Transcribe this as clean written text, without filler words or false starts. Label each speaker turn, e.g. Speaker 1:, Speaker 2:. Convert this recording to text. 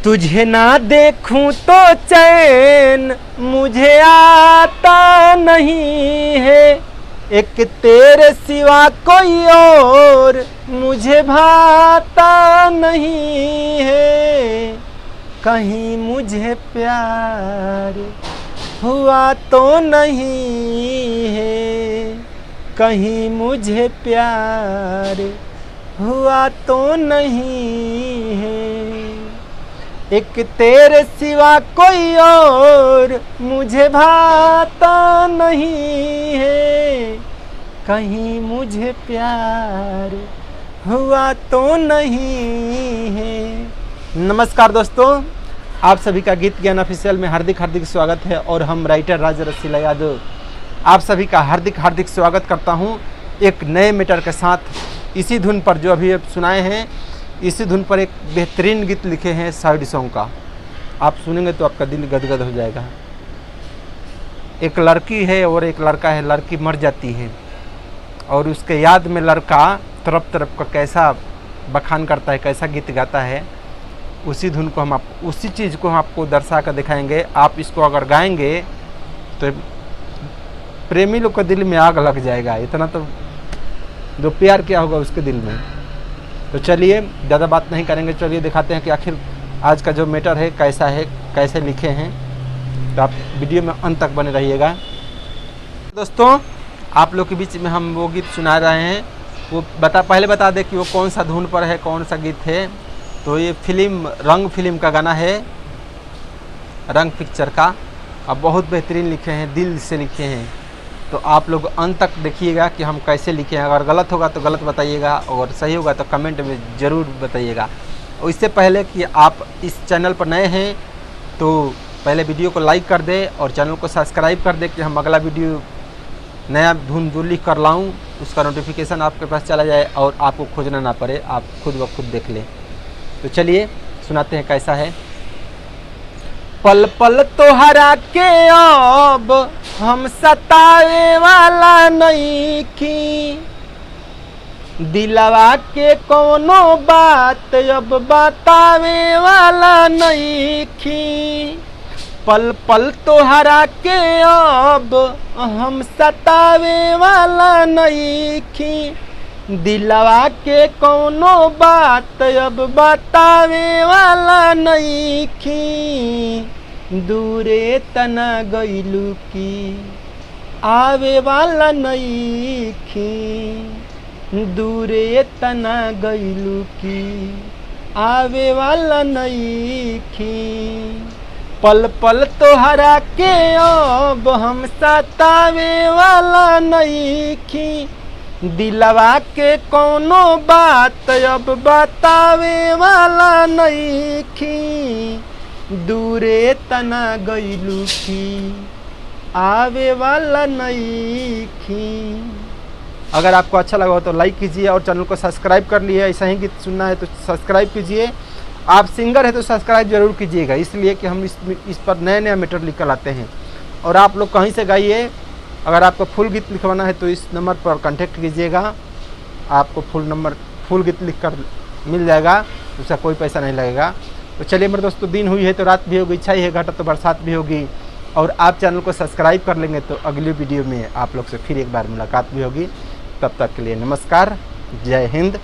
Speaker 1: तुझे ना देखूं तो चैन मुझे आता नहीं है, एक तेरे सिवा कोई और मुझे भाता नहीं है। कहीं मुझे प्यार हुआ तो नहीं है, कहीं मुझे प्यार हुआ तो नहीं है, एक तेरे सिवा कोई और मुझे भाता नहीं है, कहीं मुझे प्यार हुआ तो नहीं है। नमस्कार दोस्तों, आप सभी का गीत ज्ञान ऑफिशियल में हार्दिक स्वागत है और हम राइटर राज रसीला यादव आप सभी का हार्दिक स्वागत करता हूं एक नए मैटर के साथ। इसी धुन पर जो अभी सुनाए हैं, इसी धुन पर एक बेहतरीन गीत लिखे हैं साइड सॉन्ग का। आप सुनेंगे तो आपका दिल गदगद हो जाएगा। एक लड़की है और एक लड़का है, लड़की मर जाती है और उसके याद में लड़का तरफ का कैसा बखान करता है, कैसा गीत गाता है, उसी धुन को उसी चीज़ को हम आपको दर्शा कर दिखाएंगे। आप इसको अगर गाएंगे तो प्रेमी लोग के दिल में आग लग जाएगा, इतना तो जो प्यार किया होगा उसके दिल में। तो चलिए ज़्यादा बात नहीं करेंगे, चलिए दिखाते हैं कि आखिर आज का जो मैटर है कैसा है, कैसे लिखे हैं। तो आप वीडियो में अंत तक बने रहिएगा। दोस्तों, आप लोग के बीच में हम वो गीत सुना रहे हैं, वो पहले बता दें कि वो कौन सा धुन पर है, कौन सा गीत है। तो ये रंग फिल्म का गाना है, रंग पिक्चर का। अब बहुत बेहतरीन लिखे हैं, दिल से लिखे हैं। तो आप लोग अंत तक देखिएगा कि हम कैसे लिखे हैं। अगर गलत होगा तो गलत बताइएगा और सही होगा तो कमेंट में ज़रूर बताइएगा। और इससे पहले कि आप इस चैनल पर नए हैं तो पहले वीडियो को लाइक कर दें और चैनल को सब्सक्राइब कर दें कि हम अगला वीडियो नया धुन जो लिख कर लाऊँ उसका नोटिफिकेशन आपके पास चला जाए और आपको खोजना ना पड़े, आप खुद ब खुद देख लें। तो चलिए सुनाते हैं कैसा है। पल पल तोहरा के अब हम सतावे वाला नहीं की, दिलवा के कोनो बात अब बतावे वाला नहीं की। पल पल तोहरा के अब हम सतावे वाला नहीं की, दिलवा के कोनो बात अब बतावे वाला नहीं की। दूरे तना गइलू की आवे वाला नहीं की, दूरे तना गइलू की आवे वाला नहीं की। पल पल तोहरा के अब हम सतावे वाला नहीं की, दिलवा के कोनो बात अब बतावे वाला नहीं की। दूरे तना गइलू की आवे वाला नहीं की। अगर आपको अच्छा लगा हो तो लाइक कीजिए और चैनल को सब्सक्राइब कर लिए। ऐसा ही गीत सुनना है तो सब्सक्राइब कीजिए। आप सिंगर है तो सब्सक्राइब जरूर कीजिएगा, इसलिए कि हम इस पर नया मैटर लिख कर लाते हैं। और आप लोग कहीं से गाइए। अगर आपको फुल गीत लिखवाना है तो इस नंबर पर कांटेक्ट कीजिएगा, आपको फुल गीत लिख कर मिल जाएगा, उसका कोई पैसा नहीं लगेगा। तो चलिए मेरे दोस्तों, दिन हुई है तो रात भी होगी, छाई है घटा तो बरसात भी होगी। और आप चैनल को सब्सक्राइब कर लेंगे तो अगली वीडियो में आप लोग से फिर एक बार मुलाकात भी होगी। तब तक के लिए नमस्कार, जय हिंद।